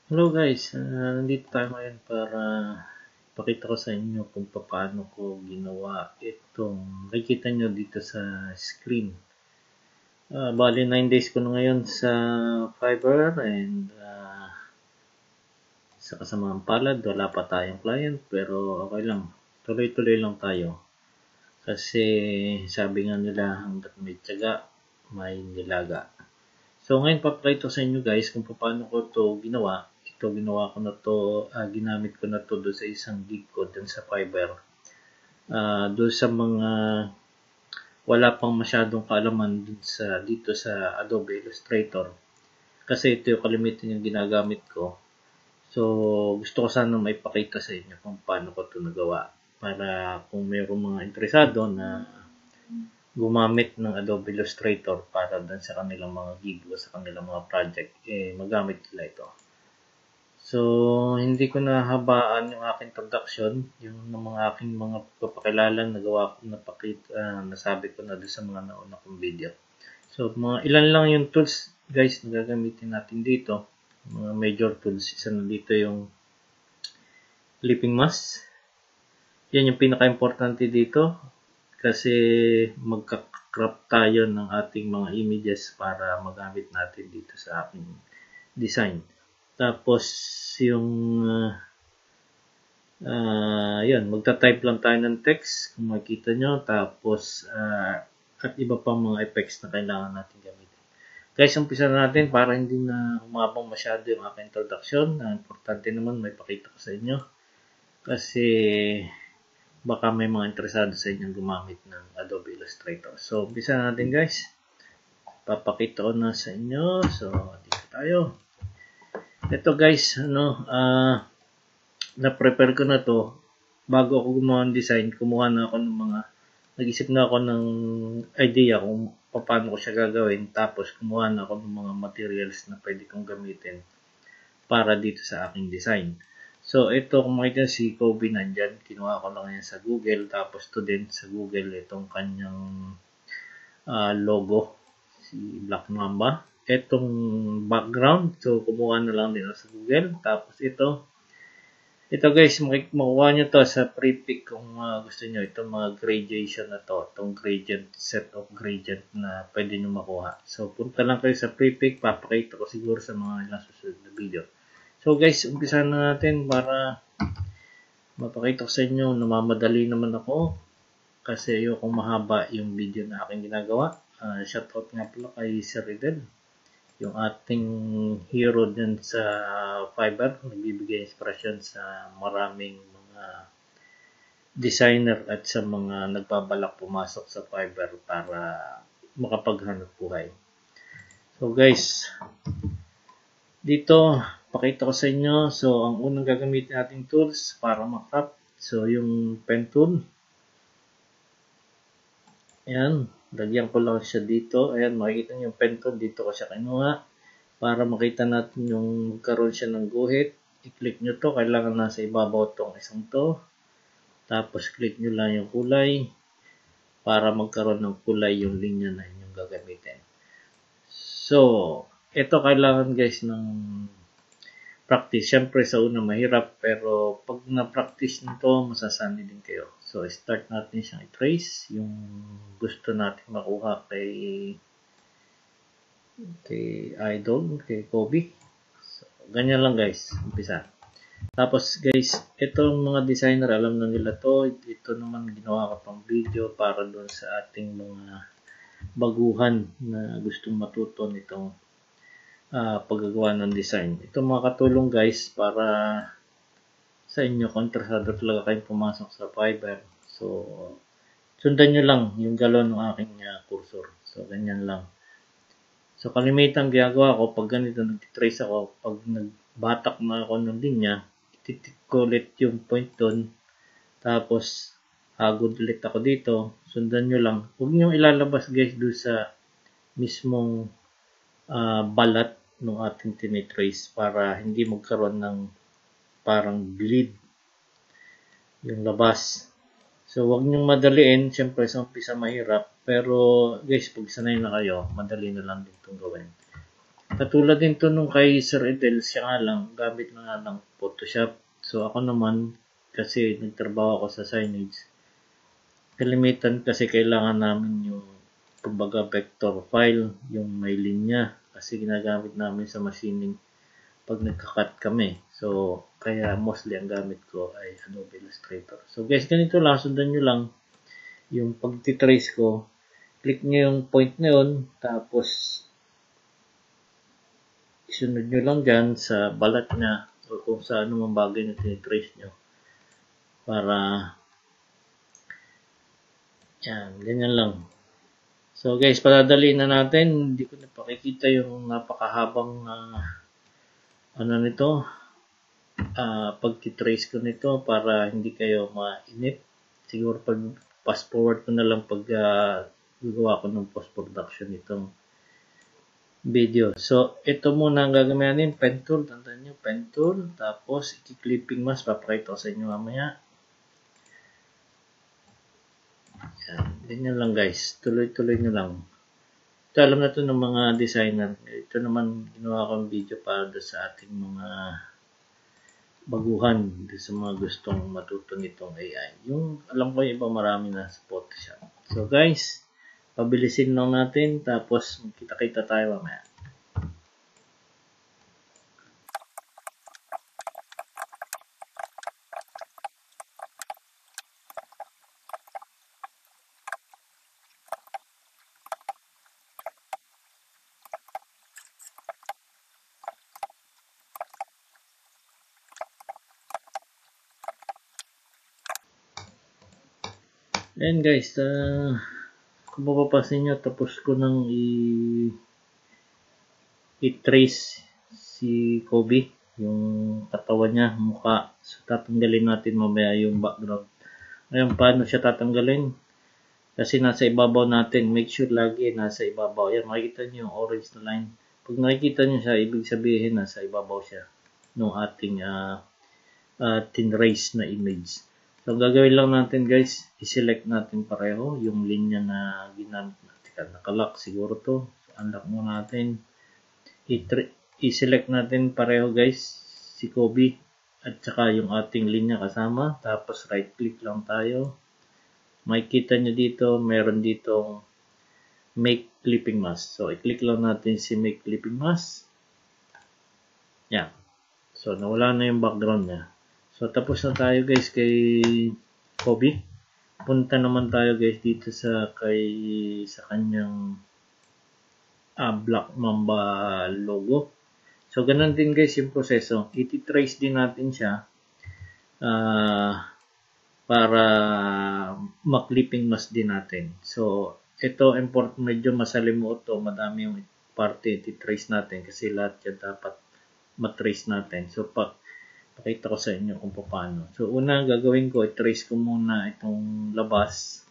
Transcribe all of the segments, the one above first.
Hello guys, nandito tayo ngayon para pakita ko sa inyo kung paano ko ginawa itong nakikita nyo dito sa screen. Bali 9 days ko na ngayon sa Fiverr and sa kasamaang palad wala pa tayong client pero okay lang, tuloy-tuloy lang tayo. Kasi sabi nga nila hanggat may tiyaga, may nilaga. So ngayon papakita ko sa inyo guys kung paano ko to ginawa. Ginawa ko na to, ginamit ko na to doon sa isang gig ko doon sa Fiverr. Doon sa mga wala pang masyadong kaalaman dito sa Adobe Illustrator. Kasi ito yung kalimitan yung ginagamit ko. So gusto ko sana maipakita sa inyo kung paano ko to nagawa. Para kung mayroong mga interesado na gumamit ng Adobe Illustrator para doon sa kanilang mga gig o sa kanilang mga project, magamit nila ito. So, hindi ko nahabaan yung aking introduction, yung mga aking mga papakilala nagawa ko, nasabi ko na doon sa mga nauna kong video. So, mga ilan lang yung tools guys na gagamitin natin dito. Mga major tools. Isa na dito yung clipping mask. Yan yung pinaka-importante dito kasi magka-crop tayo ng ating mga images para magamit natin dito sa aking design. Tapos, yung, yun, magta-type lang tayo ng text, kung makikita nyo. Tapos, at iba pang mga effects na kailangan natin gamitin. Guys, umpisa na natin para hindi na umabang masyado yung aking introduction. Importante naman may pakita ko sa inyo. Kasi, baka may mga interesado sa inyong gumamit ng Adobe Illustrator. So, umpisa na natin guys. Papakita ko na sa inyo. So, dito tayo. Ito guys, na-prepare ko na to. Bago ako gumawa ng design, kumuha na ako ng nag-isip na ako ng idea kung paano ko siya gagawin. Tapos, kumuha na ako ng mga materials na pwede kong gamitin para dito sa aking design. So, ito, kung makikita si Kobe nandyan, kinuha ko lang yan sa Google. Tapos, to din sa Google, itong kanyang logo, si Black Mamba. Itong background, so kumuha na lang din sa Google. Tapos ito guys, makuha nyo to sa pre-pick kung gusto nyo. Itong mga gradation na to, itong gradient, set of gradient na pwede nyo makuha. So punta lang kayo sa pre-pick, papakita ko siguro sa mga ilang susunod na video. So guys, umpisa na natin para mapakita ko sa inyo. Namamadali naman ako kasi ayokong mahaba yung video na aking ginagawa. Shoutout nga pala kay Sir Ridel, yung ating hero din sa Fiverr, nagbibigay inspirasyon sa maraming mga designer at sa mga nagbabalak pumasok sa Fiverr para makapaghanap buhay. So guys, dito pakita ko sa inyo. So ang unang gagamitin nating tools para makrop, so yung pen tool. Ayan, lagyan ko lang siya dito. Ayan, makikita nyo yung pen tool. Dito ko siya kinuha. Para makita natin yung magkaroon siya ng guhit. I-click nyo to. Kailangan nasa ibabaw tong isang to. Tapos, click nyo lang yung kulay. Para magkaroon ng kulay yung linya na inyong gagamitin. So, ito kailangan guys ng practice. Siyempre, sa una mahirap. Pero, pag na-practice nito, masasani din kayo. So, start natin siyang i-trace. Yung gusto natin makuha kay Idol, kay Kobe. So, ganyan lang guys. Umpisa. Tapos guys, itong mga designer, alam na nila to. Ito naman ginawa ko pang video para doon sa ating mga baguhan na gustong matuto nitong paggagawa ng design. Ito mga katulong guys para sa inyo kung interesado talaga kayong pumasok sa Fiverr. So, sundan nyo lang yung galon ng aking cursor. So, ganyan lang. So, kalimitan ginagawa ko, pag ganito nag-trace ako, pag nagbatak na ako ng linya, ititik ko ulit yung point doon. Tapos, hagod ulit ako dito. Sundan nyo lang. Huwag nyo ilalabas guys doon sa mismong balat ng ating tinitrace para hindi magkaroon ng parang bleed yung labas. So, huwag niyong madaliin. Siyempre, sa umpisa mahirap. Pero, guys, pag sanay na kayo, madali na lang din itong gawin. Katulad din to nung kay Sir Edel, siya nga lang, gamit na nga lang Photoshop. So ako naman, kasi nagtrabaho ako sa signage, kalimitan kasi kailangan namin yung kumbaga vector file, yung may linya, kasi ginagamit namin sa machining pag nagka-cut kami. So, kaya mostly ang gamit ko ay Adobe Illustrator. So guys, ganito lang, sundan nyo lang yung pag-trace ko. Click nyo yung point na yun, tapos isunod nyo lang dyan sa balat niya o kung sa anumang bagay na tinitrace nyo para yan, ganyan lang. So guys, padadali na natin. Hindi ko na pakikita yung napakahabang ano nito, pag-trace ko nito para hindi kayo mainip. Siguro pag fast forward ko na lang pag gagawa ko ng post-production nitong video. So, ito muna ang gagamitin, pen tool. Tandaan nyo, pen tool. Tapos, i-clipping mask. Papakita ko sa inyo mamaya. Yan. Ganyan lang guys. Tuloy-tuloy nyo lang. Ito, alam na ito ng mga designer. Ito naman, ginawa kong video para sa ating mga baguhan. Sa mga gustong matuto nitong AI. Yung, alam ko yung iba marami na sa Photoshop. So guys, pabilisin lang natin. Tapos, kita-kita tayo mamaya. Ayan guys, kung mapapansin nyo, tapos ko nang i-trace si Kobe, yung katawan niya, mukha. So, tatanggalin natin mamaya yung background. Ngayon, paano siya tatanggalin? Kasi nasa ibabaw natin, make sure lagi nasa ibabaw. Yan, makikita nyo yung orange na line. Pag nakikita nyo siya, ibig sabihin nasa ibabaw siya ng ating tinrace na image. So, gagawin lang natin guys, i-select natin pareho yung linya na ginamit natin. Nakalock siguro to. So, unlock mo natin. I-select natin pareho guys, si Kobe at saka yung ating linya kasama. Tapos right click lang tayo. Makikita nyo dito, meron ditong make clipping mask. So, i-click lang natin si make clipping mask. Yan. So, nawala na yung background niya. So, tapos na tayo guys kay Kobe. Punta naman tayo guys dito sa kanyang Black Mamba logo. So, ganun din guys yung proseso. I-trace din natin siya para ma-clipping mask din natin. So, ito medyo masalimuot to. Madami yung parte i-trace natin kasi lahat yan dapat matrace natin. So, pakita ko sa inyo kung paano. So, una gagawin ko, i-trace ko muna itong labas.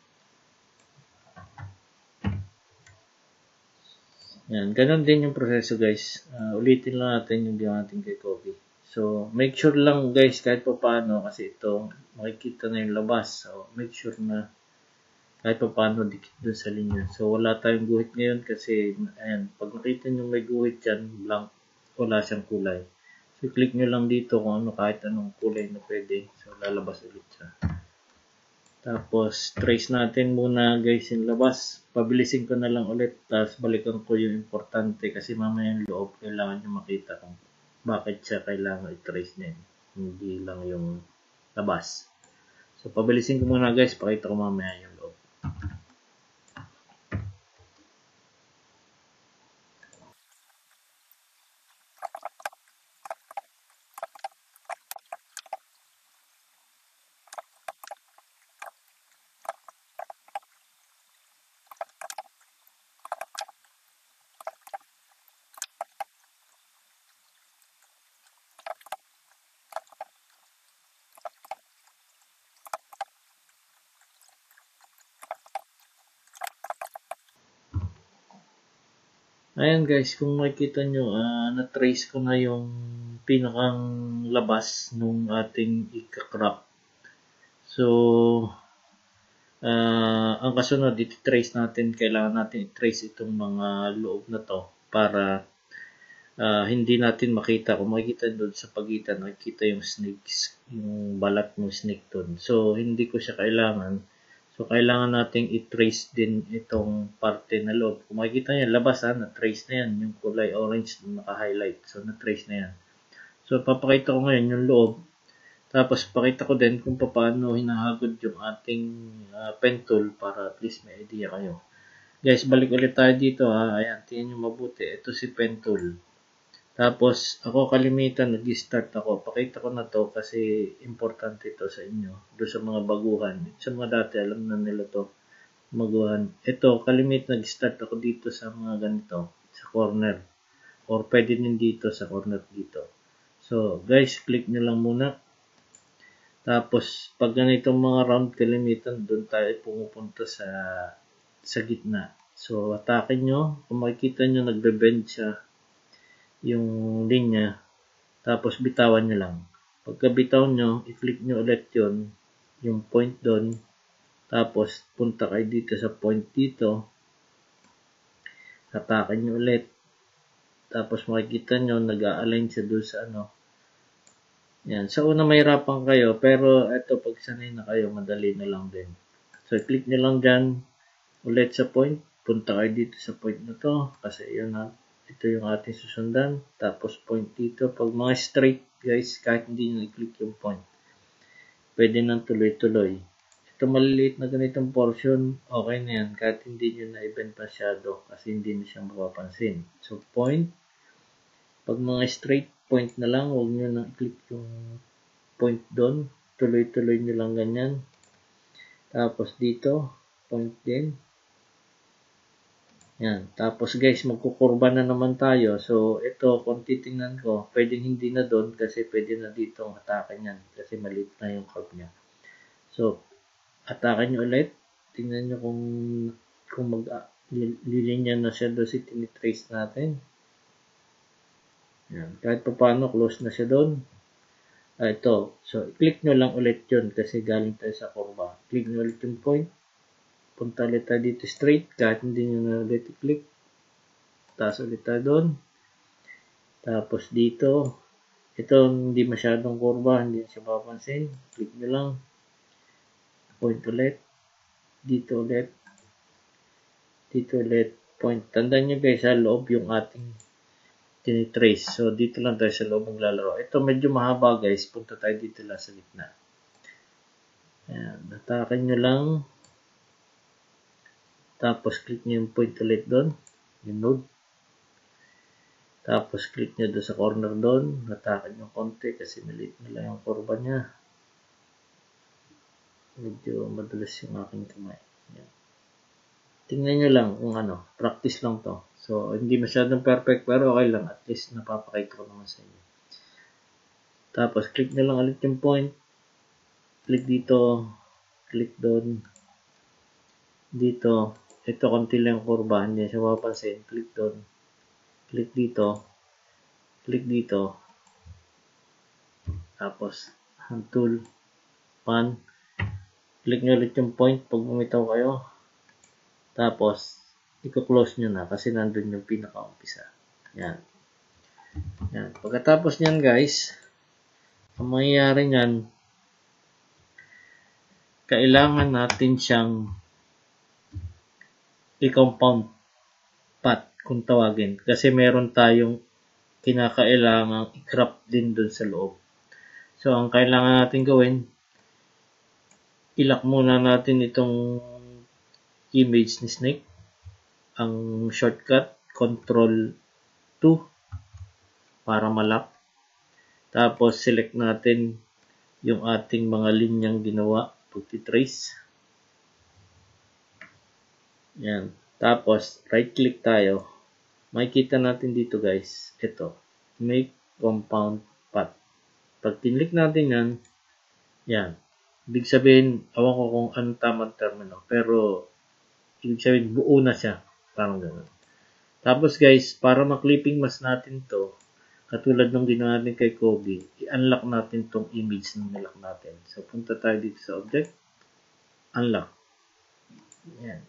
Yan, ganun din yung proseso guys. Ulitin lang natin yung ginawa natin kay Kobe. So, make sure lang guys kahit paano kasi ito, makikita na yung labas. So, make sure na kahit paano dikit dun sa linya. So, wala tayong guhit ngayon kasi, ayan, pag nakita nyo may guhit dyan, blank, wala siyang kulay. So, click nyo lang dito kung ano, kahit anong kulay na pwede. So, lalabas ulit siya. Tapos, trace natin muna guys yung labas. Pabilisin ko na lang ulit. Tapos, balikan ko yung importante kasi mamaya yung loob, kailangan nyo makita kung bakit siya kailangan i-trace din. Hindi lang yung labas. So, pabilisin ko muna guys. Pakita ko mamaya yung loob. Ayan guys, kung makikita nyo, na-trace ko na yung pinakang labas nung ating ika-crop. So, ang kasunod, i-trace natin, kailangan natin i-trace itong mga loob na to para hindi natin makita. Kung makikita doon sa pagitan, makikita yung snakes, yung balat ng snake doon. So, hindi ko siya kailangan. So, kailangan nating i-trace din itong parte na loob. Kung makikita nyo, labas na-trace na yan. Yung kulay orange na naka-highlight. So, na-trace na yan. So, papakita ko ngayon yung loob. Tapos, pakita ko din kung paano hinahagod yung ating pen tool para at least may idea kayo. Guys, balik ulit tayo dito Ayan, tingnan nyo mabuti. Ito si pen tool. Tapos, ako kalimitan, nag-start ako. Pakita ko na to kasi importante to sa inyo. Doon sa mga baguhan. Sa mga dati, alam na nila to. Baguhan. Ito, kalimitan, nag-start ako dito sa mga ganito. Sa corner. Or pwede din dito sa corner dito. So, guys, click nyo lang muna. Tapos, pag ganitong mga round kalimitan, doon tayo pumupunta sa gitna. So, atake nyo. Kung makikita nyo, nagbe-bend siya yung linya, tapos bitawan nyo lang. Pagka bitaw nyo, i-click nyo ulit yun, yung point doon, tapos punta kayo dito sa point dito, hatakan nyo ulit, tapos makikita nyo, nag-a-align siya doon sa yan. Sa una mahirapan kayo, pero ito pag sanay na kayo, madali na lang din. So, i-click nyo lang dyan, ulit sa point, punta kayo dito sa point na to, kasi yun ito yung ating susundan. Tapos point dito. Pag mga straight guys, kahit hindi nyo i-click yung point, pwede nang tuloy-tuloy. Ito maliliit na ganitong portion, okay na yan. Kahit hindi nyo na-event masyado kasi hindi na siya mapapansin. So point. Pag mga straight point na lang, huwag nyo nang i-click yung point doon. Tuloy-tuloy nyo lang ganyan. Tapos dito, point din. Yan. Tapos guys, magkukurba na naman tayo. So, ito, kung titingnan ko, pwedeng hindi na doon kasi pwede na dito ang hatakan yan. Kasi maliit na yung curve niya. So, hatakan nyo ulit. Tingnan nyo kung lilinya na siya doon si tinitrace natin. Yan. Kahit pa paano, close na siya doon. Ito. So, i-click nyo lang ulit yun kasi galing tayo sa kurba. Click nyo ulit yung point. Punta ulit tayo dito straight kahit hindi nyo na ulit i-click. Taas ulit tayo doon. Tapos dito, ito hindi masyadong kurba, hindi siya papansin. Click nyo lang. Point ulit. Dito ulit. Dito ulit. Point. Tandaan nyo guys, sa loob yung ating tinitrace. So dito lang tayo sa loob maglalaro. Ito medyo mahaba guys. Punta tayo dito lang sa gitna. Ayan. Natakan nyo lang. Tapos, click nyo yung point ulit doon. Yung node. Tapos, click nyo doon sa corner doon. Hatakan nyo konti kasi maliit na lang yung kurba niya. Medyo madulas yung aking kamay. Yan. Tingnan nyo lang kung practice lang to. So, hindi masyadong perfect pero okay lang. At least napapakita ko naman sa inyo. Tapos, click nyo lang ulit yung point. Click dito. Click doon. Dito. Ito, konti lang yung kurba. Hindi siya mapapansin. Click doon. Click dito. Click dito. Tapos, hand tool. Pan. Click nyo ulit yung point pag bumitaw kayo. Tapos, i-close nyo na kasi nandun yung pinaka-umpisa. Yan. Yan. Pagkatapos nyan guys, ang mangyayari nyan, kailangan natin siyang i-compound path kung tawagin. Kasi meron tayong kinakailangang i-crop din dun sa loob. So, ang kailangan natin gawin, ilak muna natin itong image ni Snake. Ang shortcut, Control 2 para malak. Tapos, select natin yung ating mga linyang ginawa. Pagtitrace. Yan. Tapos, right-click tayo. Makikita natin dito guys. Ito. Make compound path. Pag tinlik natin yan, yan. Ibig sabihin, awan ko kung anong tamang termino. Pero, ibig sabihin, buo na siya. Parang gano'n. Tapos guys, para maklipping mask natin to, katulad ng ginawa natin kay Kobe, i-unlock natin tong image na nilak natin. So, punta tayo dito sa object. Unlock. Yan.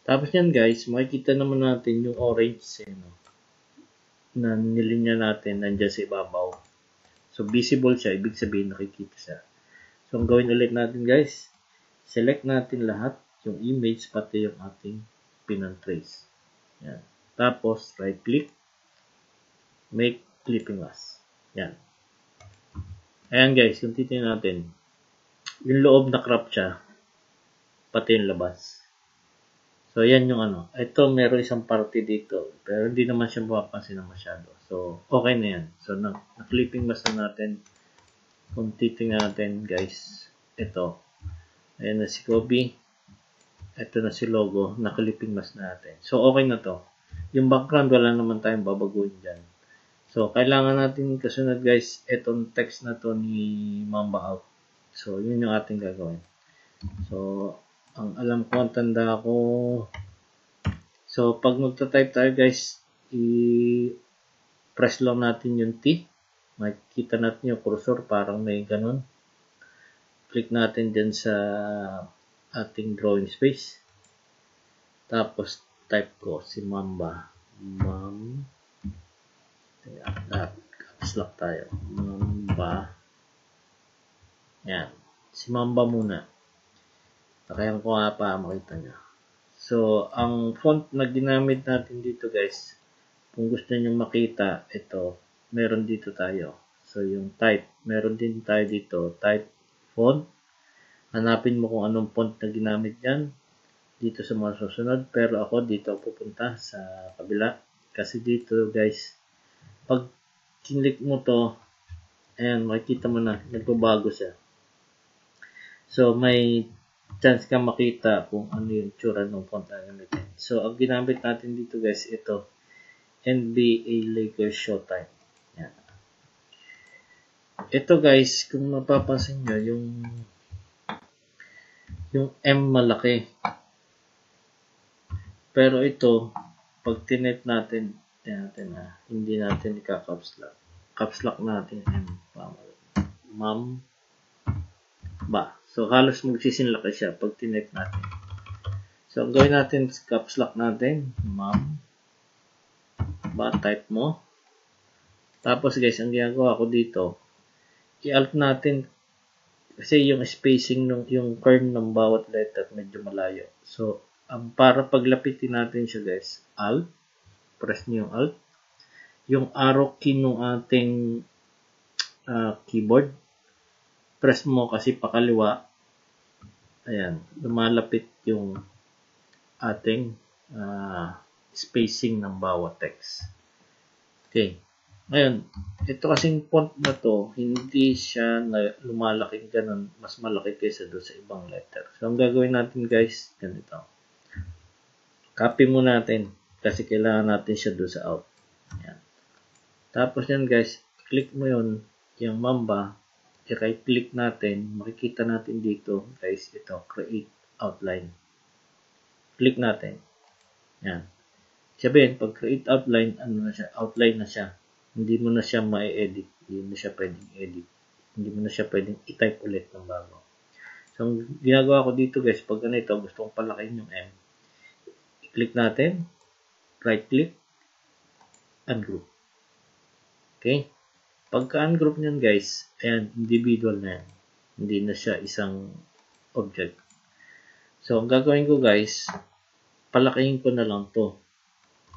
Tapos yan guys, makikita naman natin yung orange. na nilinya natin nandiyan sa ibabaw. So, visible siya. Ibig sabihin, nakikita siya. So, ang gawin ulit natin, guys, select natin lahat, yung image, pati yung ating pin and trace. Yan. Tapos, right-click, make clipping mask. Yan. Ayan, guys, yung titingnan natin. Yung loob na crop siya, pati yung labas. So, yan yung ano. Ito, meron isang party dito. Pero hindi naman siya mapapansin na masyado. So, okay na yan. So, na-clipping mask na natin. Kung titingnan natin, guys, ito. Ayan na si Kobe. Ito na si logo. Na-clipping mask na natin. So, okay na to. Yung background, wala naman tayong babaguhin dyan. So, kailangan natin kasunod, guys, itong text na to ni Mamba Out. So, yun yung ating gagawin. So, ang alam ko, ang tanda ko. So, pag magta-type tayo, guys, i-press lang natin yung T. Makikita natin yung cursor, parang may ganun. Click natin dyan sa ating drawing space. Tapos, type ko si Mamba. Caps lock tayo. Mamba. Yan. Si Mamba muna. Kaya ko nga pa makita nyo. So, ang font na ginamit natin dito, guys, kung gusto nyo makita, ito, meron dito tayo. So, yung type, meron din tayo dito, type font. Hanapin mo kung anong font na ginamit dyan dito sa mga susunod. Pero ako, dito ako pupunta sa kabila. Kasi dito, guys, pag kinlik mo to, ayan, makikita mo na, nagbabago siya. So, may chance ka makita kung ano yung tsura ng font na gamitin. So, ang ginamit natin dito, guys, ito, NBA Lakers Showtime. Yan. Ito, guys, kung mapapansin nyo, yung M malaki. Pero ito, pag tinet natin, hindi natin ika-caps lock. Caps lock natin M. Mamba. So, halos magsisinlaki siya pag tinet natin. So, ang gawin natin, caps lock natin, Mamba, type mo. Tapos, guys, ang ginagawa ko dito, i-alt natin, kasi yung spacing, yung curve ng bawat letter, medyo malayo. So, para paglapitin natin siya, guys, alt, press niyo yung alt. Yung arrow key ng ating keyboard, press mo kasi pakaliwa. Ayan, lumalapit yung ating spacing ng bawat text. Okay. Ngayon, ito kasing font na to, hindi siya lumalaking ganun, mas malaki kaysa doon sa ibang letter. So, ang gagawin natin, guys, ganito. Copy mo natin kasi kailangan natin siya doon sa out. Ayan. Tapos yan, guys, click mo yun, yung Mamba, i-right click natin, makikita natin dito, guys, ito, create outline. Click natin. Yan. Sabihin, pag create outline, ano na siya? Outline na siya. Hindi mo na siya ma-edit. Hindi mo na siya pwedeng edit. Hindi mo na siya pwedeng i-type ulit ng bago. So, ang ginagawa ko dito, guys, pag ganito, gusto kong palakihin yung M. I-click natin, right click, ungroup. Okay? Pagka-ungroup niyan, guys, ayan, individual na yan. Hindi na siya isang object. So, ang gagawin ko, guys, palakihin ko na lang to.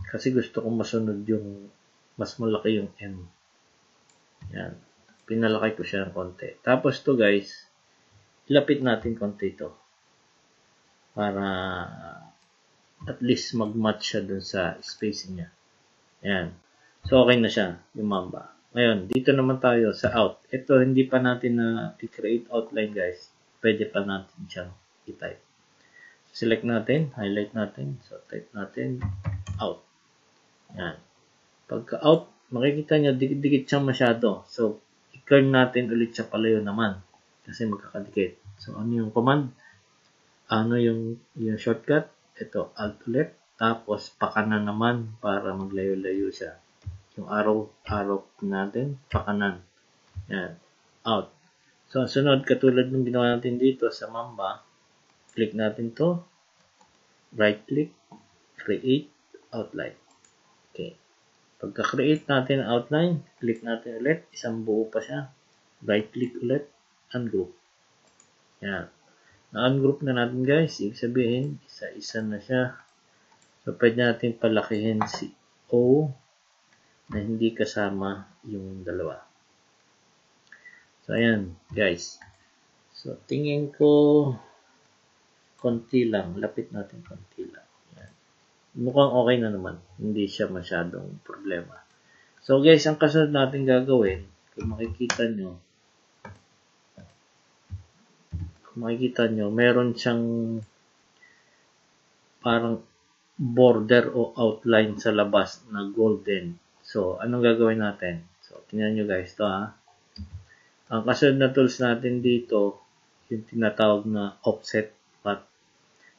Kasi gusto kong masunod yung mas malaki yung M. Yan. Pinalaki ko siya ng konti. Tapos to, guys, ilapit natin konti ito. Para at least mag-match siya dun sa spacing niya. Yan. So, okay na siya, yung Mamba. Ngayon, dito naman tayo sa out. Ito, hindi pa natin na i-create outline, guys. Pwede pa natin siyang i-type. Select natin, highlight natin. So, type natin, out. Yan. Pagka out, makikita nyo, dikit-dikit siya masyado. So, i-turn natin ulit siya palayo naman. Kasi magkakadikit. So, ano yung command? Ano yung shortcut? Ito, alt ulit. Tapos, pakanan naman para maglayo-layo siya. Yung arrow natin, pakanan. Yan. Out. So, sunod, katulad ng ginawa natin dito sa Mamba, click natin to, right click, create outline. Okay. Pagka-create natin ang outline, click natin ulit, isang buo pa siya. Right-click ulit, ungroup. Yan. Na-ungroup na natin guys, ibig sabihin, isa-isa na siya. So, pwede natin palakihin si O na hindi kasama yung dalawa. So, ayan guys. So, tingin ko konti lang. Lapit natin konti lang. Ayan. Mukhang okay na naman. Hindi siya masyadong problema. So guys, ang kasunod natin gagawin, kung makikita nyo, meron siyang parang border o outline sa labas na golden. So, anong gagawin natin? So, tingnan nyo guys to ha. Ang kasunod na tools natin dito, yung tinatawag na offset path.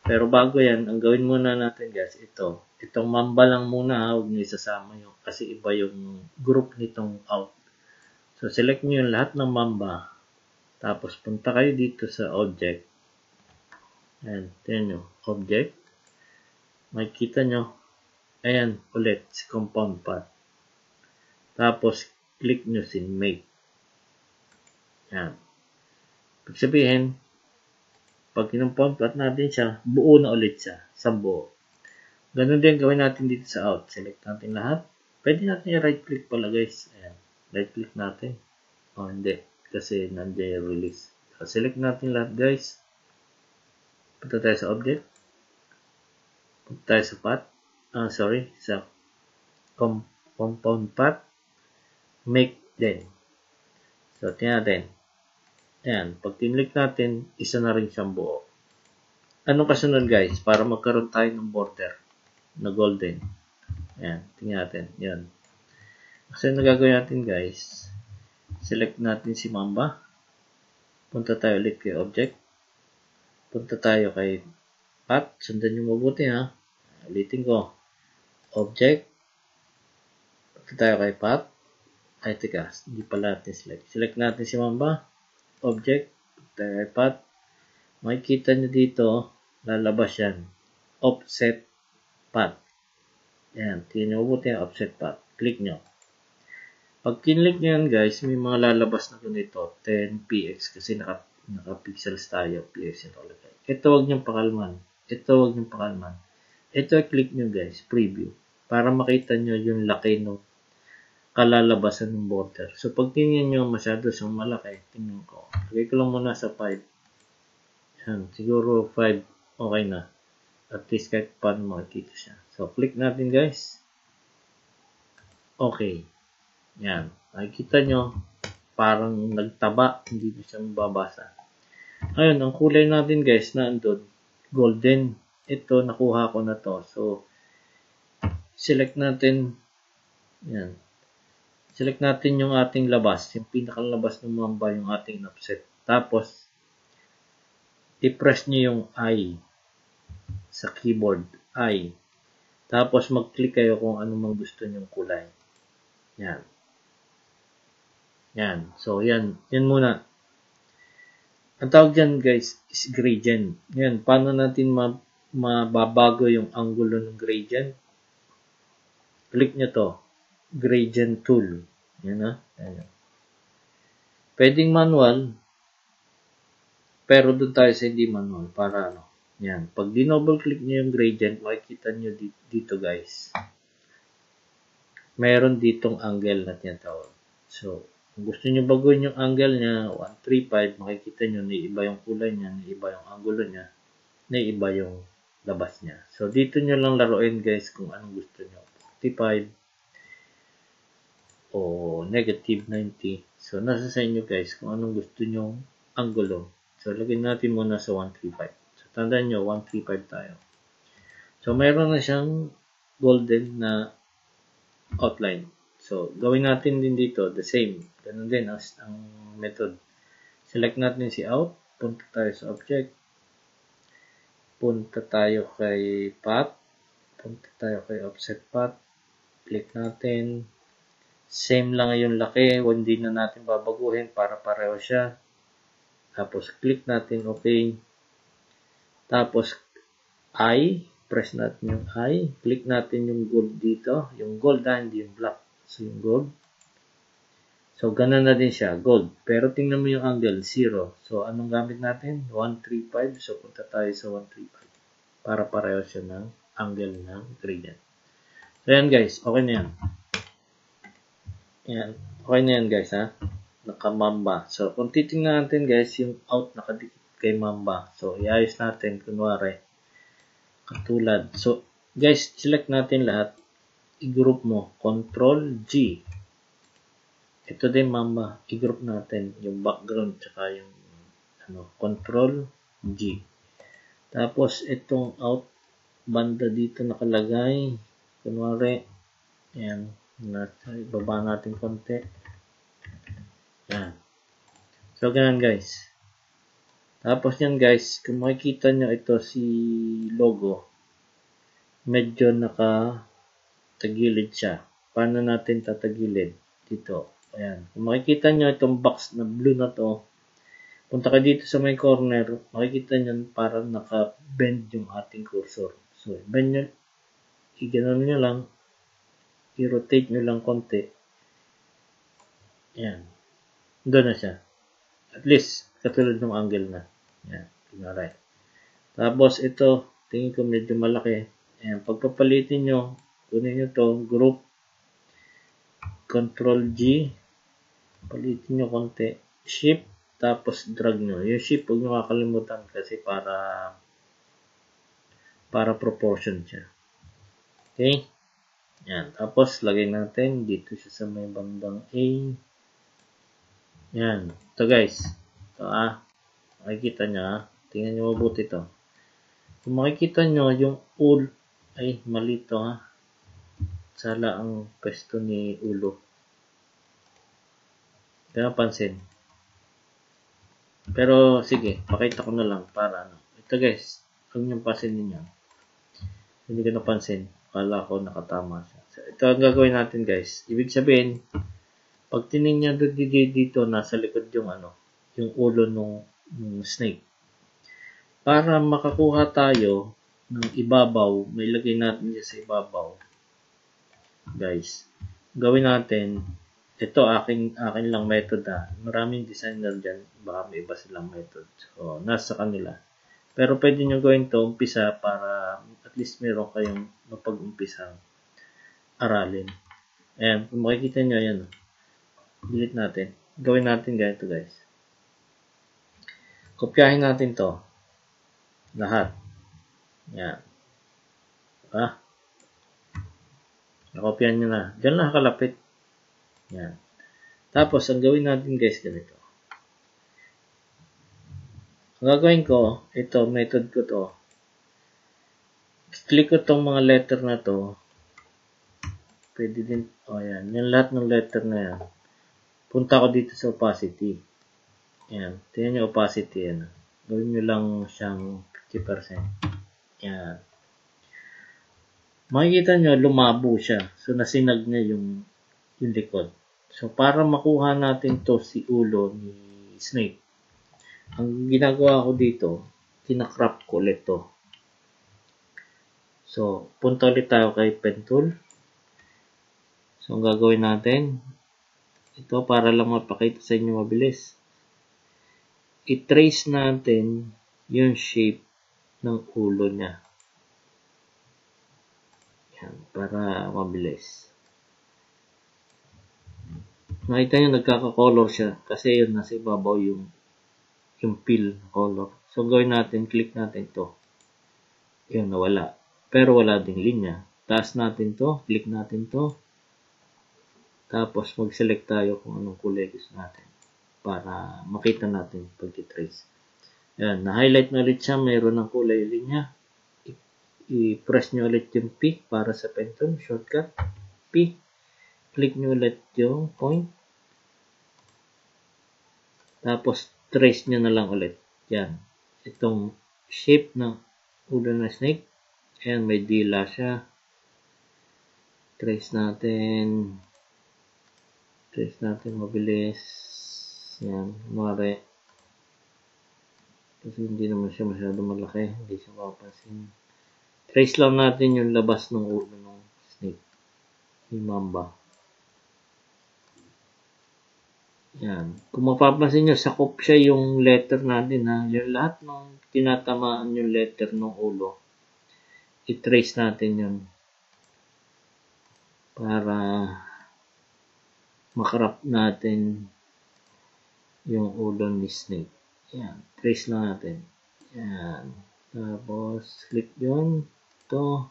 Pero bago yan, ang gawin muna natin guys, itong mamba lang muna ha, huwag nyo isasama yun kasi iba yung group nitong out. So, select nyo yung lahat ng mamba, tapos punta kayo dito sa object. Ayan, tingnan nyo, object. Makikita nyo, ayan, ulit, si compound path. Tapos, click nyo si make. Ayan. Ibig sabihin, pag kinumpon path natin siya, buo na ulit siya, sa buo. Ganun din gawin natin dito sa out. Select natin lahat. Pwede natin i-right click pala guys. Ayan. Right click natin. O hindi. Kasi nandiyan yung release. So, select natin lahat guys. Punta tayo sa object. Punta tayo sa path. Sa compound path. Make din. So, tingnan natin. Ayan, pag tinlik natin, isa na rin siyang buo. Anong kasunod guys? Para magkaroon tayo ng border na golden. Ayan, tingnan natin. Yan. Kasi nagagawin natin guys, select natin si Mamba. Punta tayo ulit kay object. Punta tayo kay path. Sundan nyo mabuti ha. Ulitin ko. Object. Punta tayo kay path. Ay, teka. Hindi pala natin select. Select natin si Mamba. Object, path. Makikita nyo dito, lalabas yan. Offset path. Yan, tingnan nyo mabuti ang offset path. Click nyo. Pag kinlik nyo yan guys, may mga lalabas na ganito. 10px kasi naka-pixels tayo. Px yung nakalagay. Ito wag nyo pakalman. Ito click nyo guys, preview. Para makita nyo yung laki no kalalabasan ng border. So, pag tingnan nyo masyado siyang malaki, tingnan ko. Lagay ko lang muna sa 5. Yan, siguro 5, okay na. At least kahit paano makikita siya. So, click natin guys. Okay. Yan. Makikita nyo, parang nagtaba, hindi na siya mababasa. Ayun, ang kulay natin guys, na andun, golden. Ito, nakuha ko na to. So, select natin, yan. Select natin yung ating labas, yung pinakalabas ng mamba, yung ating offset. Tapos, i-press nyo yung I sa keyboard, I. Tapos, mag-click kayo kung ano mang gusto nyong kulay. Yan. Yan. So, yan. Yan muna. Ang tawag dyan, guys, is gradient. Yan. Paano natin mababago yung angulo ng gradient? Click nyo to. Gradient tool. Yan na. Ayan. Pwedeng manual, pero doon tayo sa hindi manual para ano. Yan. Pag di-double click nyo yung gradient, makikita nyo dito guys. Meron ditong angle na tinatawag. So, kung gusto nyo baguhin yung angle niya, 135, makikita nyo na iba yung kulay niya, na iba yung angulo niya, na iba yung labas niya. So, dito nyo lang laruin guys kung anong gusto nyo. 45 o negative 90. So, nasa sa inyo guys kung anong gusto nyo angulo. So, lagyan natin muna sa 135. So, tandaan nyo, 135 tayo. So, mayroon na siyang golden na outline. So, gawin natin din dito, the same. Ganun din ang method. Select natin si out. Punta tayo sa object. Punta tayo kay path. Punta tayo kay offset path. Click natin. Same lang yung laki, hindi na natin babaguhin para pareho siya. Tapos click natin OK. Tapos I, press natin yung I, click natin yung gold dito, yung gold hindi yung black. So, yung gold. So, ganun na din siya, gold. Pero tingnan mo yung angle, 0. So, anong gamit natin? 135. So, punta tayo sa 135 para pareho siya ng angle ng gradient. So, yan guys, okay na yan. Yan, okay na yan guys, ha? Naka-mamba. So, kung titingnan natin guys, yung out nakadikit kay mamba. So, iayos natin, kunwari, katulad. So, guys, select natin lahat. I-group mo. Control G. Ito din mamba. I-group natin yung background tsaka yung Control G. Tapos, itong out banda dito nakalagay. Kunwari, yan. Baba natin konti. Yan. So, ganun guys. Tapos yan guys, kung makikita nyo ito si logo, medyo nakatagilid siya. Paano natin tatagilid? Dito. Ayan. Kung makikita nyo itong box na blue na to, punta ka dito sa may corner, makikita nyo parang naka-bend yung ating cursor. So, bend nyo, i-ganon nyo lang, i-rotate nyo lang konti. Ayan. Doon na siya. At least, katulad ng angle na. Yan, pinalay. Tapos ito, tingin ko medyo malaki. Ayan, pagpapalitin nyo, kunin nyo to, group, Control G, palitin nyo konti, shift, tapos drag nyo. Yung shift, huwag nyo kakalimutan kasi para proportion siya. Okay? Yan, tapos lagay natin dito siya sa may bandang A. Yan, ito guys. Ito makikita nyo tingnan nyo mabuti ito. Kung makikita nyo yung ay mali ito sala ang pwesto ni ulo. Kaya pansin. Pero sige, pakita ko na lang para ito guys, huwag nyo pansinin nyo. Hindi ko napansin. Akala ko nakatama siya. So, ito ang gagawin natin guys. Ibig sabihin, pag tinignan nyo dito, nasa likod yung yung ulo ng snake. Para makakuha tayo ng ibabaw, may lagay natin siya sa ibabaw. Guys, gawin natin, ito akin lang method Maraming designer dyan, baka may iba silang method. So, nasa kanila. Pero pwede nyo gawin to umpisa para at least meron kayong mapag-umpisang aralin. Ayan, kung makikita nyo, ayan. Delete natin. Gawin natin ganito guys. Kopyahin natin to. Lahat. Yan. Nakopyan nyo na. Diyan lang kalapit. Yan. Tapos, ang gawin natin guys, ganito. Ang gagawin ko, ito, method ko to. Click ko tong mga letter na to. Pwede din, yan. Yung lahat ng letter na yan. Punta ko dito sa opacity. Yan. Tingnan nyo opacity yan. Gawin nyo lang siyang 50%. Yan. Makikita nyo, lumabo siya. So, nasinag niya yung likod. So, para makuha natin to si ulo ni snake, ang ginagawa ko dito, kinakrop ko ulit to. So, punta ulit tayo kay pen tool. So, ang gagawin natin, ito para lang mapakita sa inyo mabilis. I-trace natin yung shape ng ulo niya. Yan, para mabilis. Nakita nyo, nagkaka-color siya kasi yun, nasa ibabaw yung fill color. So, gawin natin, click natin to. Yun, nawala. Pero wala ding linya. Taas natin to, click natin to. Tapos, mag-select tayo kung anong kulay gusto natin para makita natin pag-trace. Yan, na-highlight na ulit siya. Mayroon ng kulay linya. I-press nyo ulit yung P para sa pen tool. Shortcut. P. Click nyo ulit yung point. Tapos, trace nyo na lang ulit. Yan. Itong shape ng ulo ng snake. Ayan, may dila siya. Trace natin. Trace natin mabilis. Yan. Mare. Kasi hindi naman siya masyado malaki. Hindi siya mapapansin. Trace lang natin yung labas ng ulo ng snake. Yung mamba. Yan. Kung mapapansin nyo, sakop siya yung letter natin. Ha? Yung lahat ng tinatamaan yung letter ng ulo. I-trace natin yun. Para makarap natin yung ulo ni snake. Yan. Trace lang natin. Yan. Tapos, click yun. Ito.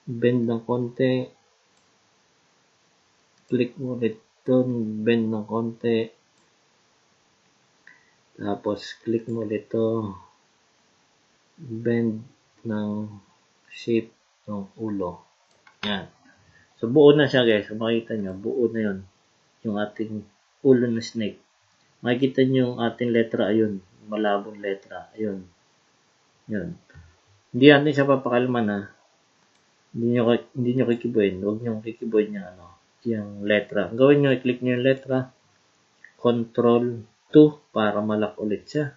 Bend ng konti. Click mo ulit ito. Bend ng konti. Tapos, click mo ulit ito. Bend ng shape ng ulo. Yan. So, buo na siya guys. So, makikita nyo, buo na yun. Yung ating ulo ng snake. Makikita nyo yung ating letra. Ayun. Malabong letra. Ayun. Yun. Hindi natin siya papakalman ha. Hindi nyo kikibuhin. Huwag nyo kikibuhin yung letra. Gawin nyo, i-click nyo yung letra. Control 2 para malak ulit siya.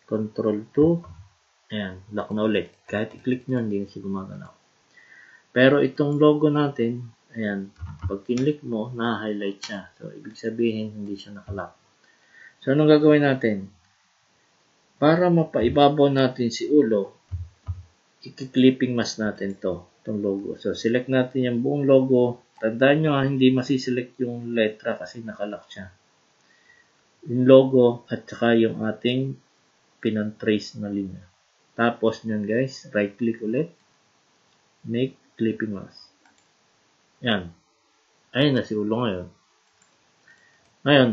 Control 2. Ayan, lock na ulit. Kahit i-click nyo, hindi na siya gumagalaw. Pero itong logo natin, ayan, pag kinlik mo, na-highlight siya. So, ibig sabihin, hindi siya nakalock. So, anong gagawin natin? Para mapaibabaw natin si ulo, i-clipping mask natin itong logo. So, select natin yung buong logo. Tandaan nyo hindi masiselect yung letra kasi nakalock siya. Yung logo at saka yung ating pinantrace na linya. Tapos nyan guys, right click ulit. Make clipping mask. Yan. Ayun na si ulo ngayon. Ngayon,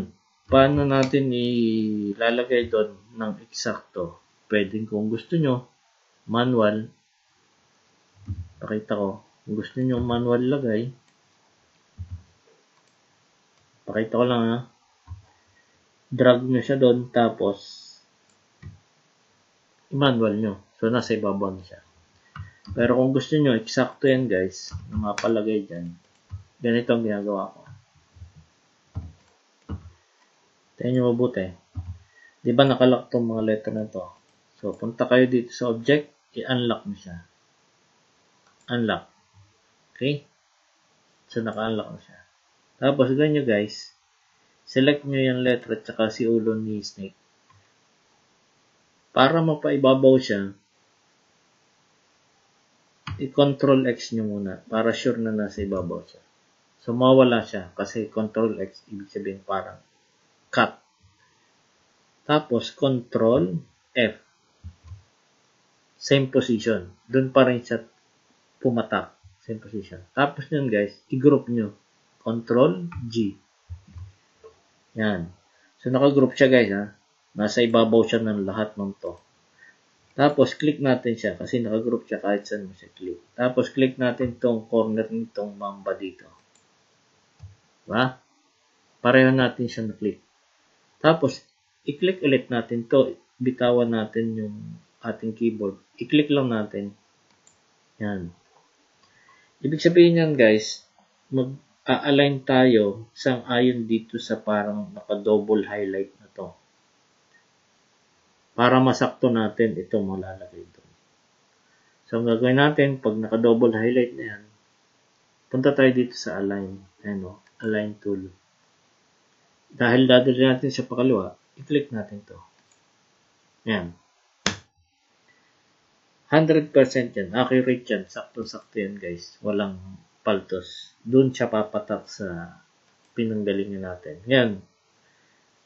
paano natin ilalagay doon ng eksakto? Pwedeng kung gusto nyo, manual. Pakita ko. Kung gusto nyo manual lagay, pakita ko lang ha. Drag nyo siya doon, tapos i-manual nyo. So, nasa ibabaw na siya. Pero kung gusto nyo, eksakto yan guys, na mapalagay dyan, ganito ang ginagawa ko. Tingnan nyo mabuti. Diba nakalock tong mga letter na to? So, punta kayo dito sa object, i-unlock nyo siya. Unlock. Okay? So, naka-unlock na siya. Tapos, ganyan guys, select nyo yung letter at saka si ulo ni snake. Para mapaibabaw siya, i-control X nyo muna para sure na nasa ibabaw siya. So, mawala siya kasi control X, ibig sabihin parang cut. Tapos, control F. Same position. Doon pa rin siya pumatak. Same position. Tapos yun guys, i-group nyo. Control G. Yan. So, naka-group siya guys ha. Nasa ibabaw siya ng lahat ng to. Tapos, click natin siya kasi naka-group siya kahit saan mo siya click. Tapos, click natin tong corner nitong mamba dito. Diba? Pareho natin siya na-click. Tapos, i-click ulit natin to. Bitawan natin yung ating keyboard. I-click lang natin. Yan. Ibig sabihin yan guys, mag-a-align tayo sang-ayon dito sa parang naka-double highlight na to. Para masakto natin ito malalagay ito. So, ang gagawin natin, pag naka-double highlight na yan, punta tayo dito sa align. Ayan, align tool. Dahil dadalhin natin sa pakaliwa, i-click natin to. Yan. 100% yan. Accurate yan. Sakto-sakto yan guys. Walang paltos. Doon siya papatak sa pinanggalingan natin. Yan.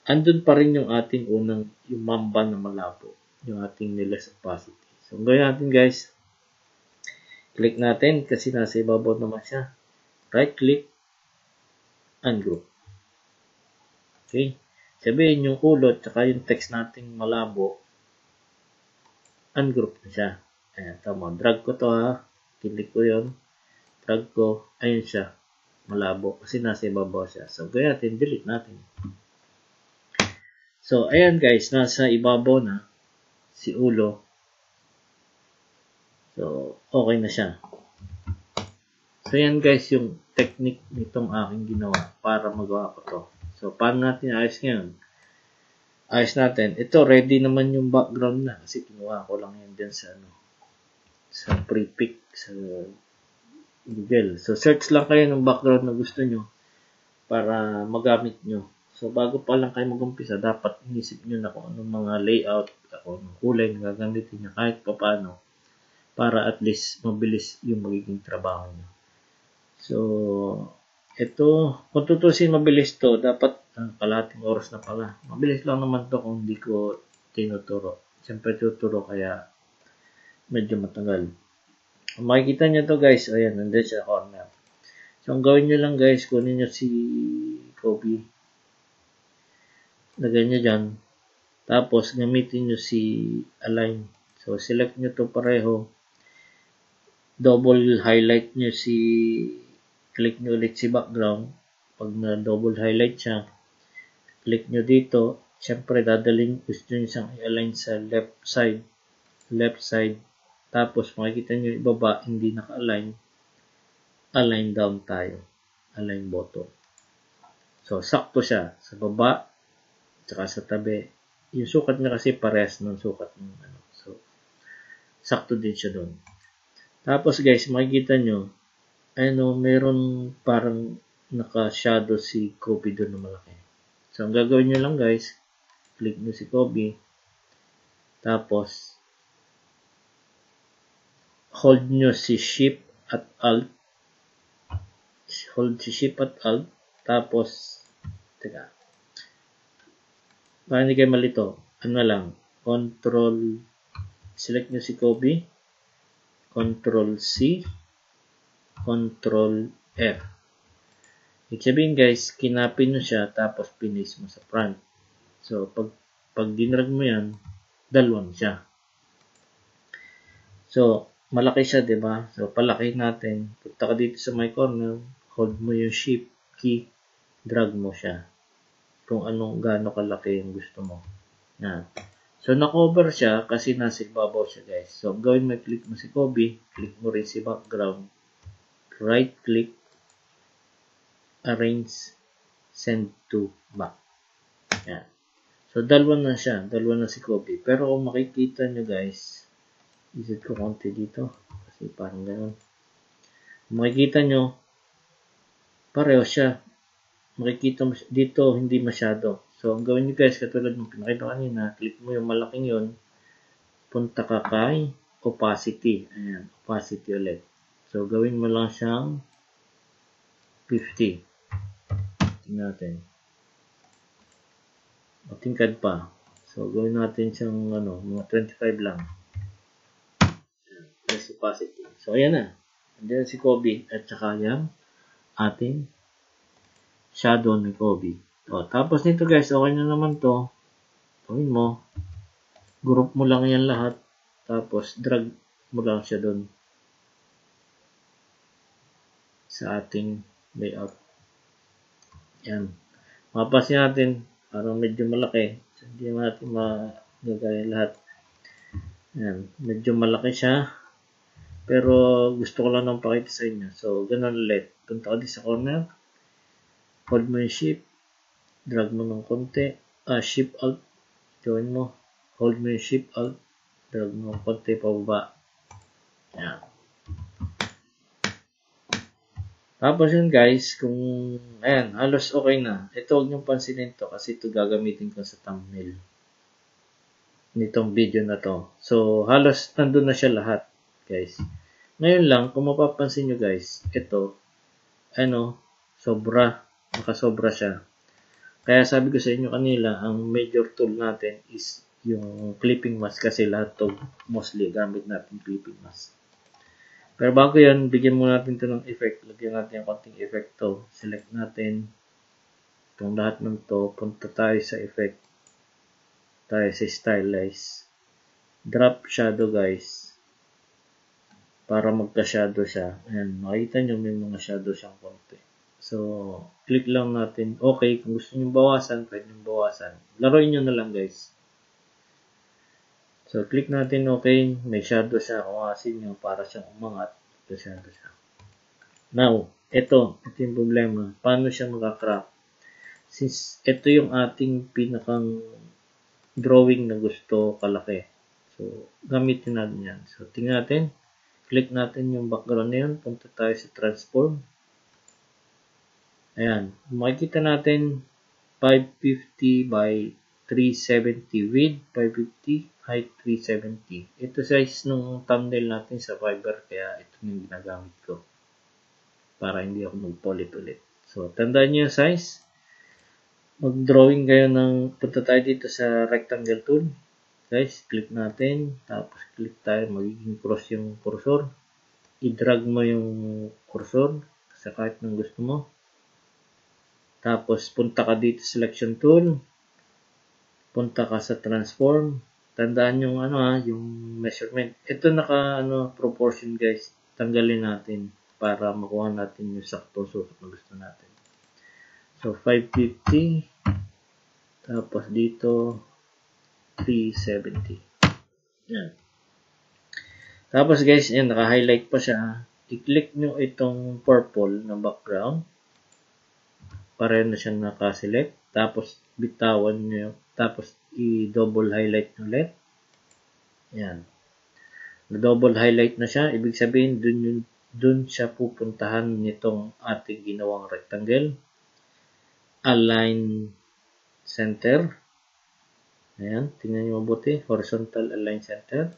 Andun pa rin yung ating unang, yung mamba na malabo. Yung ating nilas opacity. So, ang gawin natin guys, click natin kasi nasa ibabaw naman siya. Right click, ungroup. Okay. Sabihin yung ulo at saka yung text nating malabo, ungroup na siya. Ayan, tama. Drag ko to ha. Click ko yun. Drag ko. Ayun siya. Malabo. Kasi nasa ibabaw siya. So, gaya natin. Delete natin. So, ayan guys. Nasa ibabaw na si ulo. So, okay na siya. So, ayan guys yung technique nitong aking ginawa para magawa ko to. So, paano natin ayos ngayon? Ayos natin. Ito, ready naman yung background na kasi kinuha ko lang yan din sa sa pre-pick sa Google. So, search lang kayo ng background na gusto nyo para magamit nyo. So, bago pa lang kayo mag-umpisa, dapat inisip nyo na kung anong mga layout, kung anong kulay na gagamitin nyo kahit pa paano para at least mabilis yung magiging trabaho nyo. So, ito, kung tutusin mabilis to, dapat kalahating oras na pala. Mabilis lang naman to kung hindi ko tinuturo. Siyempre tuturo kaya medyo matagal. Kung makikita nyo to guys, ayan, nandun sa corner. So, ang gawin nyo lang guys, kunin nyo si Kobe. Lagay nyo dyan. Tapos, gamitin nyo si align. So, select nyo to pareho. Double highlight nyo si, click nyo ulit si background. Pag na double highlight siya, click nyo dito. Siyempre, dadalhin, gusto nyo siyang i-align sa left side. Tapos, makikita nyo ibaba, hindi naka-align. Align down tayo. Align bottom. So, sakto siya sa baba, tsaka sa tabi. Yung sukat niya kasi parehas ng sukat ng ano. So, sakto din siya doon. Tapos guys, makikita nyo, meron parang naka-shadow si Kobe doon na malaki. So, ang gagawin nyo lang guys, click nyo si Kobe. Tapos, hold nyo si Shift at Alt. Hold si Shift at Alt. Tapos, teka. Para hindi kayo malito, ano lang, Control, select nyo si Kobe, Control C, Control F. Ibig sabihin guys, kinapin nyo siya, tapos pinis mo sa front. So, pag dinrag mo yan, dalawang siya. So, malaki siya, diba? So, palaki natin. Punta ka dito sa my corner, hold mo yung Shift key, drag mo siya. Kung anong gaano kalaki yung gusto mo. Yan. So, na-cover siya kasi nasa ibabaw siya, guys. So, gawin mo, click mo si Kobe, click mo rin si background, right-click, arrange, send to back. Yan. So, dalawa na siya. Dalawa na si Kobe. Pero kung makikita nyo, guys, isit ko konti dito. Kasi parang gano'n. Kung makikita nyo, pareho siya. Makikita mo dito, hindi masyado. So, ang gawin nyo guys, katulad ng pinakita kanina, click mo yung malaking yun, punta ka kay opacity. Ayan, opacity ulit. So, gawin mo lang siyang 50. Tingnan natin. O, tingkad pa. So, gawin natin siyang, mga 25 lang. Press opacity. So, ayan na. Andiyan si Kobe at saka yung ating shadow ni Kobe. O, tapos nito guys, okay na naman to. Gawin mo. Group mo lang yan lahat. Tapos, drag mo lang siya doon sa ating layout. Yan. Mapapansin natin, parang medyo malaki. So, hindi natin magagaya lahat. Yan. Medyo malaki siya. Pero, gusto ko lang nang pakita sa inyo. So, ganun ulit. Punta ka din sa corner. Hold mo yung Shift. Drag mo ng konti. Shift Alt. Gawin mo. Hold mo yung Shift Alt. Drag mo ng konti pababa. Yan. Tapos yun guys, kung ayan, halos okay na. Ito huwag niyong pansinin to kasi ito gagamitin ko sa thumbnail nitong video na to. So, halos nandun na siya lahat, guys. Ngayon lang, kung mapapansin nyo guys, ito, nakasobra siya. Kaya sabi ko sa inyo kanila, ang major tool natin is yung clipping mask kasi lahat to mostly gamit natin clipping mask. Pero bago yan, bigyan muna natin ito ng effect. Lagyan natin yung konting effect to. Select natin itong lahat ng to. Punta tayo sa effect. Tayo sa stylize. Drop shadow guys. Para magka-shadow siya. Ayan, makita nyo may mga shadow siyang konti. So, click lang natin. Okay, kung gusto nyo bawasan, pwede nyo bawasan. Laruin nyo na lang guys. So, click natin okay. May shadow siya. Kung asin nyo, para siyang umangat. May shadow siya. Now, ito yung problema. Paano siya makakrop? Since ito yung ating pinakang drawing na gusto kalaki. So, gamitin natin yan. So, tingnan natin. Click natin yung background na yun. Punta tayo sa transform. Ayan. Makikita natin 550 by 370 width 550, height 370. Ito size nung thumbnail natin sa Fiverr, kaya ito yung ginagamit ko para hindi ako magpulit-ulit. So, tandaan nyo yung size. Mag-drawing kayo ng, punta tayo dito sa rectangle tool. Guys, click natin. Tapos, click tayo. Magiging cross yung cursor. I-drag mo yung cursor sa kahit nang gusto mo. Tapos, punta ka dito sa selection tool. Punta ka sa transform. Tandaan yung yung measurement. Ito proportion guys. Tanggalin natin para makuha natin yung sakto sukat na gusto natin. So 550 tapos dito 370. Yan. Tapos guys, yan naka-highlight pa siya. I-click nyo itong purple na background. Pareho na siya naka-select. Tapos bitawan nyo. Tapos i-double highlight ulit. Yan. Na-double highlight na siya. Ibig sabihin dun siya pupuntahan nitong ating ginawang rectangle. Align center. Ayan. Tingnan nyo mabuti. Horizontal align center.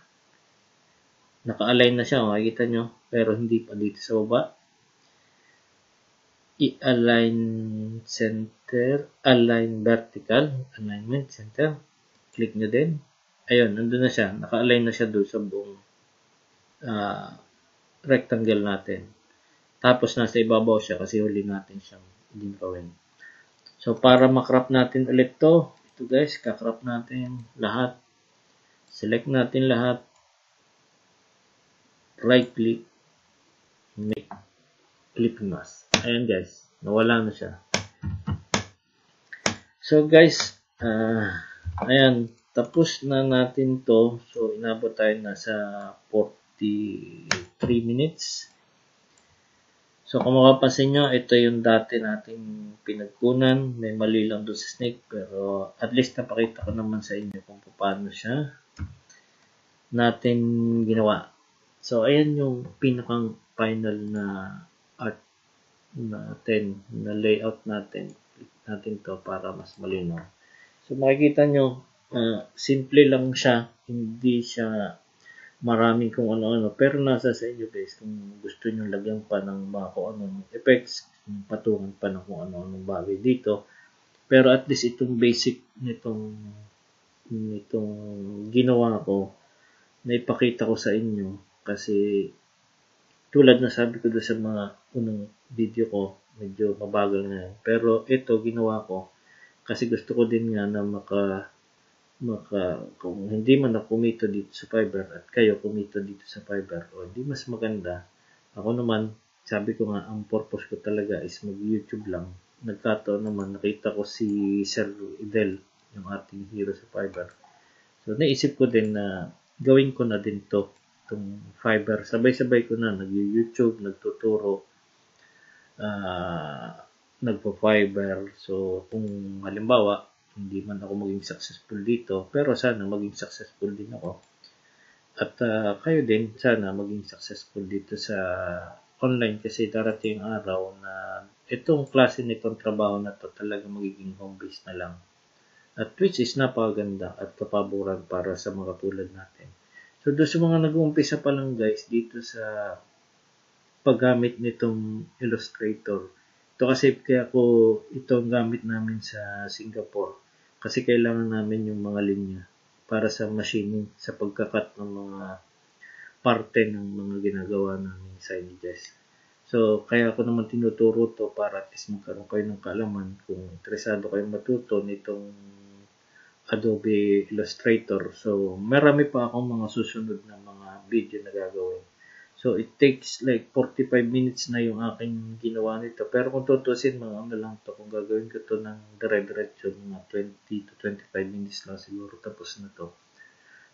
Naka-align na siya. Makikita nyo. Pero hindi pa dito sa baba. I-align center. Align vertical. Alignment center. Click nyo din. Ayun. Nandun na siya. Naka-align na siya doon sa buong rectangle natin. Tapos nasa ibabaw siya kasi huli natin siyang ginawin. So para makrop natin ulit to, ito guys, kakrop natin lahat. Select natin lahat. Right click. Make clipping mask. Ayan guys, nawala na siya. So guys, ayan, tapos na natin to. So inabot tayo na sa 43 minutes. So kung makapansin nyo, ito yung dati nating pinagkunan. May mali lang doon sa snake, pero at least napakita ko naman sa inyo kung paano siya natin ginawa. So ayan yung pinakang final na art natin, na layout natin. Click natin to para mas malinaw. So makikita nyo, simple lang siya. Hindi siya maraming kung ano-ano. Pero nasa sa inyo guys, kung gusto nyo lagyan pa ng mga kung anong effects, patungan pa ng kung ano-anong bagay dito. Pero at least itong basic nitong ginawa ko, naipakita ko sa inyo. Kasi tulad na sabi ko doon sa mga unang video ko, medyo mabagal na yan. Pero ito ginawa ko kasi gusto ko din nga na kung hindi man ako kumita dito sa Fiverr at kayo kumita dito sa Fiverr, o hindi mas maganda. Ako naman, sabi ko nga, ang purpose ko talaga is mag-YouTube lang. Nagkataon naman, nakita ko si Sir Idel, yung ating hero sa Fiverr. So, naisip ko din na gawin ko na din to, itong Fiverr. Sabay-sabay ko na, nag-YouTube, nagtuturo, nagpo-Fiverr. So, kung halimbawa, hindi man ako maging successful dito, pero sana maging successful din ako. At kayo din, sana maging successful dito sa online kasi darating ang araw na itong klase nitong trabaho na to talaga magiging home base na lang. At which is napakaganda at kapaboran para sa mga tulad natin. So, doon sa mga nag-uumpisa pa lang guys, dito sa paggamit nitong Illustrator. Ito kasi kaya itong gamit namin sa Singapore. Kasi kailangan namin yung mga linya para sa machining, sa pagkakat ng mga parte ng mga ginagawa namin sa images. So, kaya ako naman tinuturo to para at least magkaroon kayo ng kaalaman kung interesado kayong matuto nitong Adobe Illustrator. So, marami pa akong mga susunod na mga video na gagawin. So, it takes like 45 minutes na yung aking ginawa nito. Pero kung tutusin, mga lang to. Kung gagawin ko to ng dire-diretso, mga 20 to 25 minutes lang siguro tapos na to.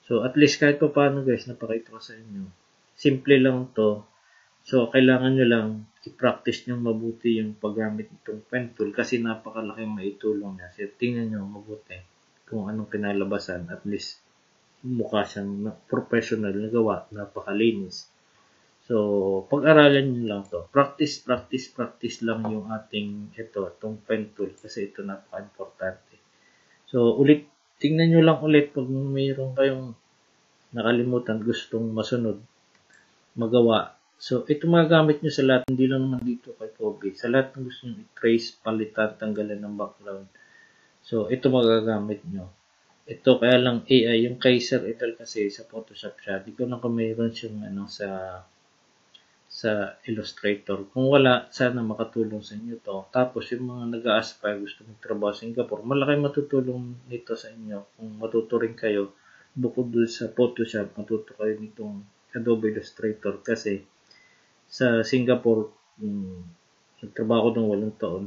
So, at least kahit pa paano guys, napakita ko sa inyo. Simple lang to. So, kailangan nyo lang i-practice nyo mabuti yung paggamit nitong pen tool kasi napakalaking maitulong niya. So, tingnan nyo mabuti kung anong kinalabasan. At least, mukha siyang professional na gawa. Napakalinis. So, pag-aralan nyo lang to. Practice lang yung itong pen tool kasi ito napaka-importante. So, tingnan nyo lang ulit pag mayroon kayong nakalimutan, gustong masunod, magawa. So, ito magagamit nyo sa lahat, hindi lang naman dito kay Kobe. Sa lahat ng gusto nyo i-trace, palitan, tanggalan ng background. So, ito magagamit nyo. Ito kaya lang AI, yung kay Sir Idol kasi sa Photoshop siya. Di ko lang kung mayroon siyang sa Illustrator. Kung wala, sana makatulong sa inyo to. Tapos yung mga nag-a-aspire gusto magtrabaho sa Singapore, malaki matutulong nito sa inyo. Kung matuto rin kayo, bukod doon sa Photoshop, matuto kayo nitong Adobe Illustrator kasi sa Singapore, nagtrabaho ko ng 8 taon.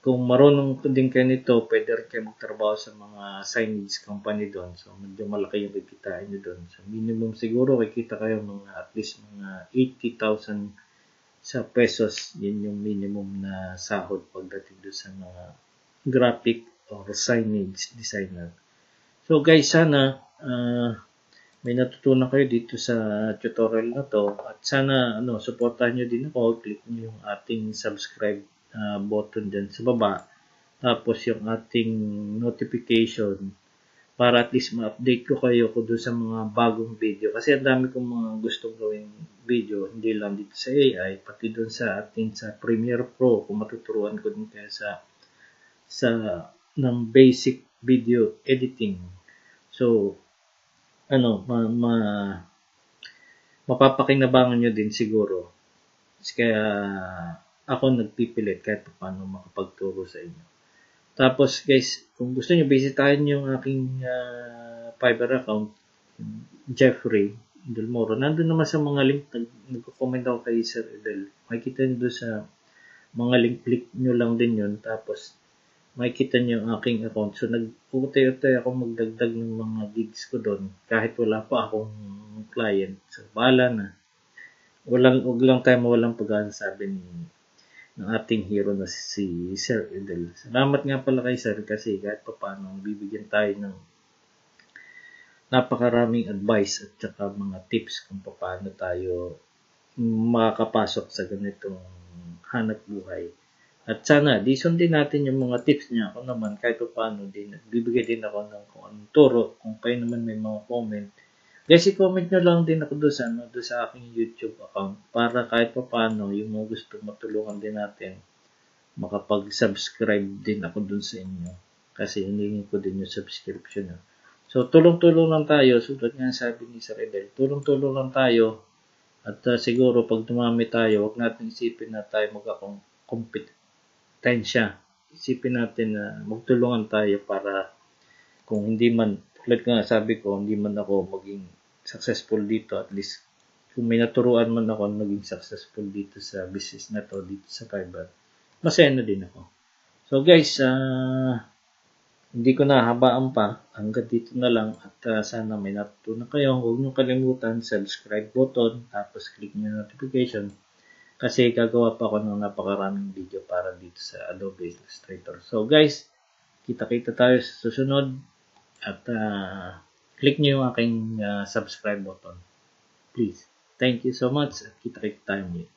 Kung marunong din kayo nito, pwede rin kayo magtrabaho sa mga signage company doon. So, medyo malaki yung kikitain nyo doon. So, minimum siguro, kikita kayo at least mga 80,000 sa pesos. Yun yung minimum na sahod pagdating doon sa mga graphic or signage designer. So, guys, sana may natutunan kayo dito sa tutorial na to. At sana, supportahan nyo din ako. Click nyo yung ating subscribe button dyan sa baba. Tapos yung ating notification para at least ma-update ko kayo kung doon sa mga bagong video. Kasi ang dami kong mga gustong gawing video, hindi lang dito sa AI, pati doon sa Premiere Pro, kung matuturuan ko din kayo sa ng basic video editing. So, mapapakinabangan nyo din siguro. Kaya ako nagpipilit kahit paano makapagturo sa inyo. Tapos guys, kung gusto nyo, bisitahin yung aking Fiverr account, Jeffrey Delmoro. Nandun naman sa mga link, nagko-comment ako kay Sir Edel. Makikita nyo doon sa mga link, click nyo lang din yun. Tapos, makikita nyo yung aking account. So, nag-utay-utay ako magdagdag ng mga gigs ko doon kahit wala pa akong client. So, bahala na. Huwag lang tayo mawalang pag-asa, sabi ng ating hero na si Sir Edel. Salamat nga pala kay Sir kasi kahit pa paano bibigyan tayo ng napakaraming advice at saka mga tips kung paano tayo makakapasok sa ganitong hanap buhay. At sana, di sundin natin yung mga tips niya. Ako naman, kahit paano din, bibigay din ako ng kung anong turo. Kung kayo naman may mga comment, guys, i-comment nyo lang din ako doon sa aking YouTube account para kahit pa paano yung mga gusto matulungan din natin makapag-subscribe din ako doon sa inyo kasi hiningin ko din yung subscription. So, tulong-tulong lang tayo. Sulat nga sabi ni Sir Edel, tulong-tulong lang tayo at siguro pag dumami tayo, huwag natin isipin na tayo magkakompetensya. Isipin natin na magtulungan tayo para kung hindi man, ulit nga sabi ko, hindi man ako maging successful dito, at least kung may naturuan man ako maging successful dito sa business na to, dito sa Fiverr, masaya na din ako. So guys, hindi ko na habaan pa, hanggang dito na lang at sana may natutunan kayo. Huwag nyo kalimutan, subscribe button, tapos click nyo notification kasi gagawa pa ako ng napakaraming video para dito sa Adobe Illustrator. So guys, kita-kita tayo sa susunod at click nyo yung aking subscribe button. Please. Thank you so much at kita-kita tayo muli.